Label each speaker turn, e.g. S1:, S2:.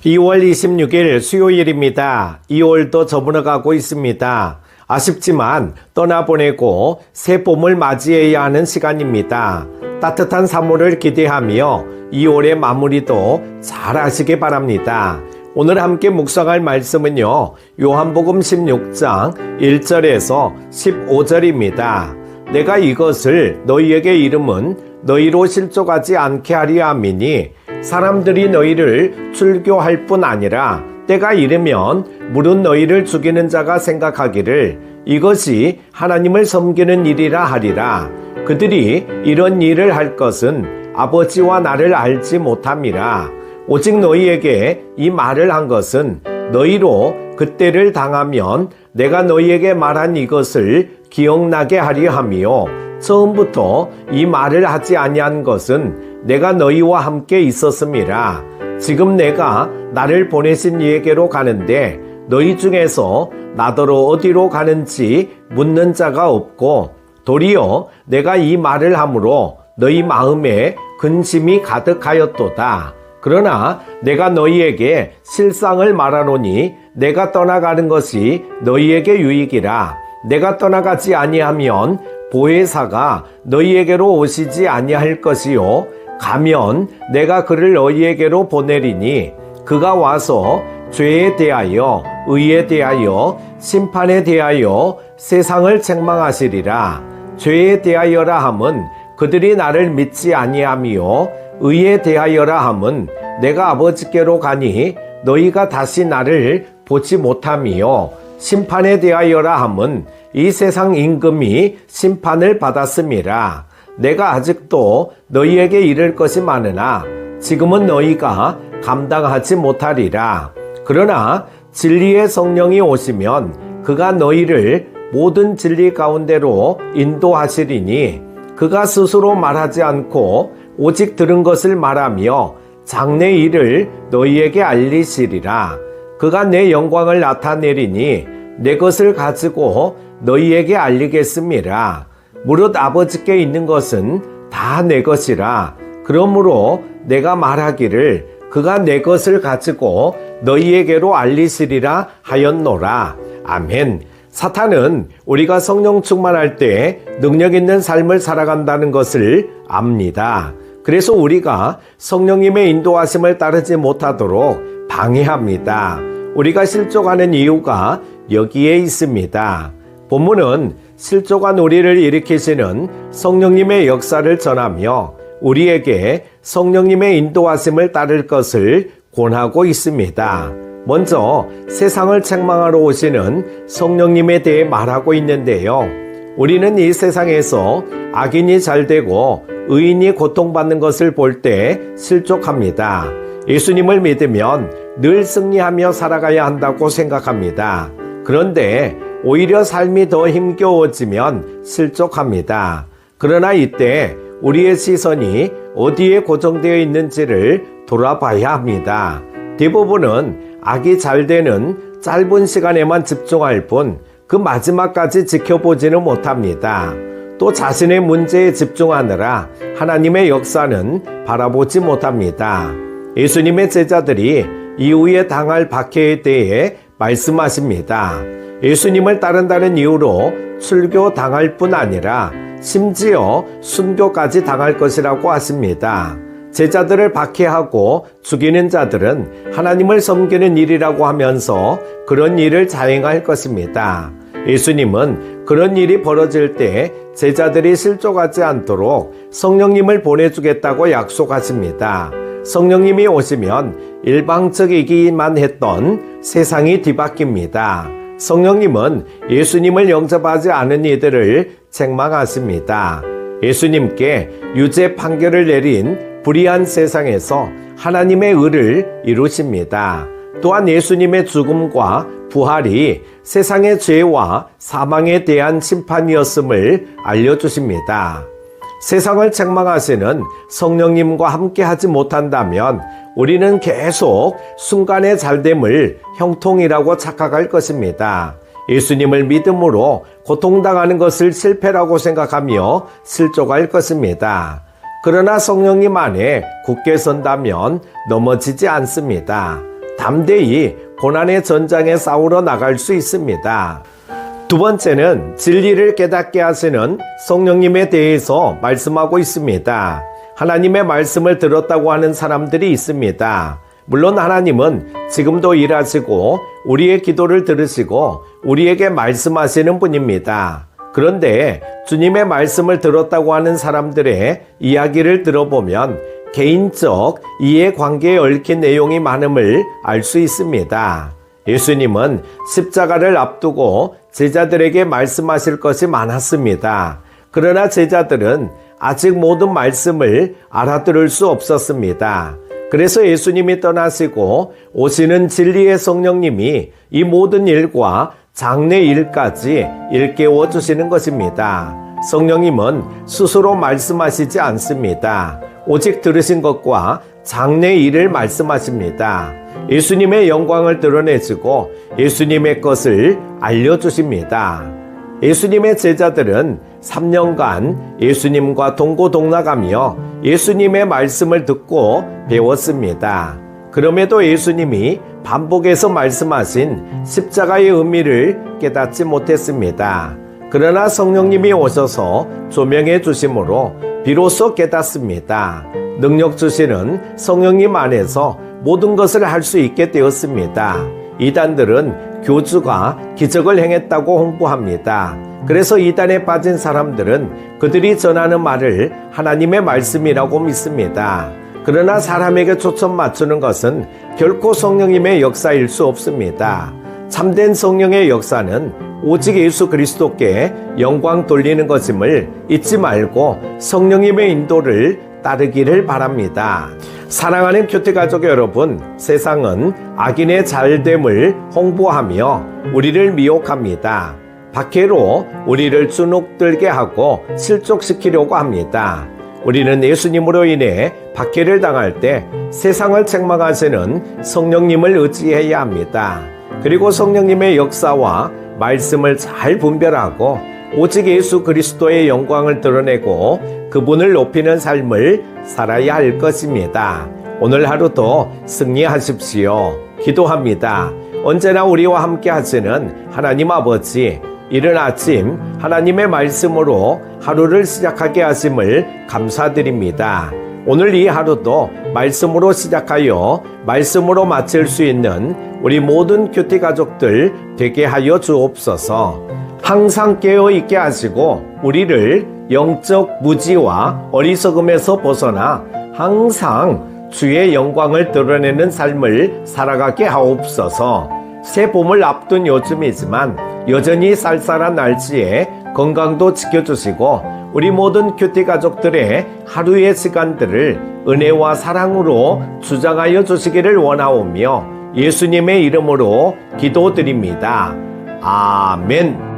S1: 2월 26일 수요일입니다. 2월도 저물어가고 있습니다. 아쉽지만 떠나보내고 새 봄을 맞이해야 하는 시간입니다. 따뜻한 3월을 기대하며 2월의 마무리도 잘 하시기 바랍니다. 오늘 함께 묵상할 말씀은요, 요한복음 16장 1절에서 15절입니다. 내가 이것을 너희에게 이름은 너희로 실족하지 않게 하려 함이니 사람들이 너희를 출교할 뿐 아니라 때가 이르면 물은 너희를 죽이는 자가 생각하기를 이것이 하나님을 섬기는 일이라 하리라. 그들이 이런 일을 할 것은 아버지와 나를 알지 못함이라. 오직 너희에게 이 말을 한 것은 너희로 그때를 당하면 내가 너희에게 말한 이것을 기억나게 하려 함이요. 처음부터 이 말을 하지 아니한 것은 내가 너희와 함께 있었음이라. 지금 내가 나를 보내신 이에게로 가는데 너희 중에서 나더러 어디로 가는지 묻는 자가 없고 도리어 내가 이 말을 함으로 너희 마음에 근심이 가득하였도다. 그러나 내가 너희에게 실상을 말하노니 내가 떠나가는 것이 너희에게 유익이라. 내가 떠나가지 아니하면 보혜사가 너희에게로 오시지 아니할 것이요 가면 내가 그를 너희에게로 보내리니 그가 와서 죄에 대하여 의에 대하여 심판에 대하여 세상을 책망하시리라. 죄에 대하여라 함은 그들이 나를 믿지 아니함이요 의에 대하여라 함은 내가 아버지께로 가니 너희가 다시 나를 보지 못함이요 심판에 대하여라 함은 이 세상 임금이 심판을 받았음이라. 내가 아직도 너희에게 이를 것이 많으나 지금은 너희가 감당하지 못하리라. 그러나 진리의 성령이 오시면 그가 너희를 모든 진리 가운데로 인도하시리니 그가 스스로 말하지 않고 오직 들은 것을 말하며 장래 일을 너희에게 알리시리라. 그가 내 영광을 나타내리니 내 것을 가지고 너희에게 알리겠음이라. 무릇 아버지께 있는 것은 다 내 것이라. 그러므로 내가 말하기를 그가 내 것을 가지고 너희에게로 알리시리라 하였노라. 아멘. 사탄은 우리가 성령 충만할 때 능력 있는 삶을 살아간다는 것을 압니다. 그래서 우리가 성령님의 인도하심을 따르지 못하도록 방해합니다. 우리가 실족하는 이유가 여기에 있습니다. 본문은 실족한 우리를 일으키시는 성령님의 역사를 전하며 우리에게 성령님의 인도하심을 따를 것을 권하고 있습니다. 먼저 세상을 책망하러 오시는 성령님에 대해 말하고 있는데요. 우리는 이 세상에서 악인이 잘되고 의인이 고통받는 것을 볼 때 실족합니다. 예수님을 믿으면 늘 승리하며 살아가야 한다고 생각합니다. 그런데 오히려 삶이 더 힘겨워지면 실족합니다. 그러나 이때 우리의 시선이 어디에 고정되어 있는지를 돌아봐야 합니다. 대부분은 악이 잘 되는 짧은 시간에만 집중할 뿐 그 마지막까지 지켜보지는 못합니다. 또 자신의 문제에 집중하느라 하나님의 역사는 바라보지 못합니다. 예수님의 제자들이 이후에 당할 박해에 대해 말씀하십니다. 예수님을 따른다는 이유로 출교 당할 뿐 아니라 심지어 순교까지 당할 것이라고 하십니다. 제자들을 박해하고 죽이는 자들은 하나님을 섬기는 일이라고 하면서 그런 일을 자행할 것입니다. 예수님은 그런 일이 벌어질 때 제자들이 실족하지 않도록 성령님을 보내주겠다고 약속하십니다. 성령님이 오시면 일방적이기만 했던 세상이 뒤바뀝니다. 성령님은 예수님을 영접하지 않은 이들을 책망하십니다. 예수님께 유죄 판결을 내린 불의한 세상에서 하나님의 의를 이루십니다. 또한 예수님의 죽음과 부활이 세상의 죄와 사망에 대한 심판이었음을 알려주십니다. 세상을 책망하시는 성령님과 함께 하지 못한다면 우리는 계속 순간의 잘됨을 형통이라고 착각할 것입니다. 예수님을 믿음으로 고통당하는 것을 실패라고 생각하며 실족할 것입니다. 그러나 성령님 안에 굳게 선다면 넘어지지 않습니다. 담대히 고난의 전장에 싸우러 나갈 수 있습니다. 두 번째는 진리를 깨닫게 하시는 성령님에 대해서 말씀하고 있습니다. 하나님의 말씀을 들었다고 하는 사람들이 있습니다. 물론 하나님은 지금도 일하시고 우리의 기도를 들으시고 우리에게 말씀하시는 분입니다. 그런데 주님의 말씀을 들었다고 하는 사람들의 이야기를 들어보면 개인적 이해관계에 얽힌 내용이 많음을 알 수 있습니다. 예수님은 십자가를 앞두고 제자들에게 말씀하실 것이 많았습니다. 그러나 제자들은 아직 모든 말씀을 알아들을 수 없었습니다. 그래서 예수님이 떠나시고 오시는 진리의 성령님이 이 모든 일과 장래 일까지 일깨워 주시는 것입니다. 성령님은 스스로 말씀하시지 않습니다. 오직 들으신 것과 장래 일을 말씀하십니다. 예수님의 영광을 드러내시고 예수님의 것을 알려주십니다. 예수님의 제자들은 3년간 예수님과 동고동락하며 예수님의 말씀을 듣고 배웠습니다. 그럼에도 예수님이 반복해서 말씀하신 십자가의 의미를 깨닫지 못했습니다. 그러나 성령님이 오셔서 조명해 주심으로 비로소 깨닫습니다. 능력 주시는 성령님 안에서 모든 것을 할 수 있게 되었습니다. 이단들은 교주가 기적을 행했다고 홍보합니다. 그래서 이단에 빠진 사람들은 그들이 전하는 말을 하나님의 말씀이라고 믿습니다. 그러나 사람에게 초점 맞추는 것은 결코 성령님의 역사일 수 없습니다. 참된 성령의 역사는 오직 예수 그리스도께 영광 돌리는 것임을 잊지 말고 성령님의 인도를 따르기를 바랍니다. 사랑하는 큐티가족 여러분, 세상은 악인의 잘됨을 홍보하며 우리를 미혹합니다. 박해로 우리를 주눅들게 하고 실족시키려고 합니다. 우리는 예수님으로 인해 박해를 당할 때 세상을 책망하시는 성령님을 의지해야 합니다. 그리고 성령님의 역사와 말씀을 잘 분별하고 오직 예수 그리스도의 영광을 드러내고 그분을 높이는 삶을 살아야 할 것입니다. 오늘 하루도 승리하십시오. 기도합니다. 언제나 우리와 함께 하시는 하나님 아버지, 이른 아침 하나님의 말씀으로 하루를 시작하게 하심을 감사드립니다. 오늘 이 하루도 말씀으로 시작하여 말씀으로 마칠 수 있는 우리 모든 큐티 가족들 되게 하여 주옵소서. 항상 깨어있게 하시고 우리를 영적 무지와 어리석음에서 벗어나 항상 주의 영광을 드러내는 삶을 살아가게 하옵소서. 새 봄을 앞둔 요즘이지만 여전히 쌀쌀한 날씨에 건강도 지켜주시고 우리 모든 큐티 가족들의 하루의 시간들을 은혜와 사랑으로 주장하여 주시기를 원하오며 예수님의 이름으로 기도드립니다. 아멘.